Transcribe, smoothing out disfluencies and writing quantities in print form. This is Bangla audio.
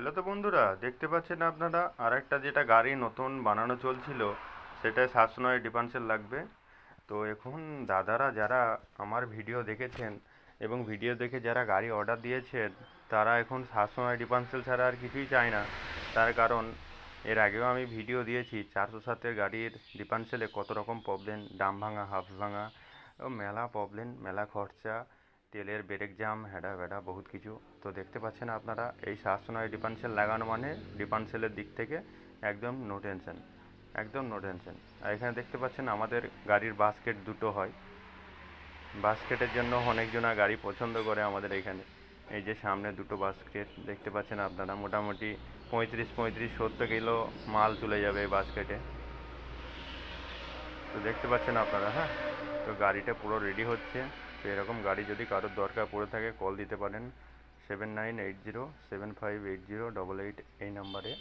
হ্যালো তো বন্ধুরা, দেখতে পাচ্ছেন আপনারা আরেকটা যেটা গাড়ি নতুন বানানো চলছিল, সেটায় 709 ডিফেন্সেল লাগবে। তো এখন দাদারা যারা আমার ভিডিও দেখেছেন এবং ভিডিও দেখে যারা গাড়ি অর্ডার দিয়েছেন, তারা এখন 709 ডিফেন্সেল ছাড়া আর কিছুই চায় না। তার কারণ এর আগেও আমি ভিডিও দিয়েছি 407-এর গাড়ির ডিফেন্সেলে কত রকম প্রবলেম, ডাম ভাঙা, হাফ ভাঙা, ও মেলা প্রবলেম, মেলা খরচা, তেলের ব্রেক জাম, হেডা ভেডা বহুত কিছু। তো দেখতে পাচ্ছেন আপনারা এই 709 ডিফেন্সেল লাগানো মানে ডিফেন্সেলের দিক থেকে একদম নো টেনশন, একদম নো টেনশন। আর এখানে দেখতে পাচ্ছেন আমাদের গাড়ির বাস্কেট দুটো হয়। বাস্কেটের জন্য অনেকজনা গাড়ি পছন্দ করে আমাদের এখানে। এই যে সামনে দুটো বাস্কেট দেখতে পাচ্ছেন আপনারা, মোটামুটি 35-70 কিলো মাল চলে যাবে এই বাস্কেটে। তো দেখতে পাচ্ছেন আপনারা, হ্যাঁ। তো গাড়িটা পুরো রেডি হচ্ছে। তো এরকম গাড়ি যদি কারোর দরকার পড়ে থাকে কল দিতে পারেন 7980758088 এই নাম্বারে।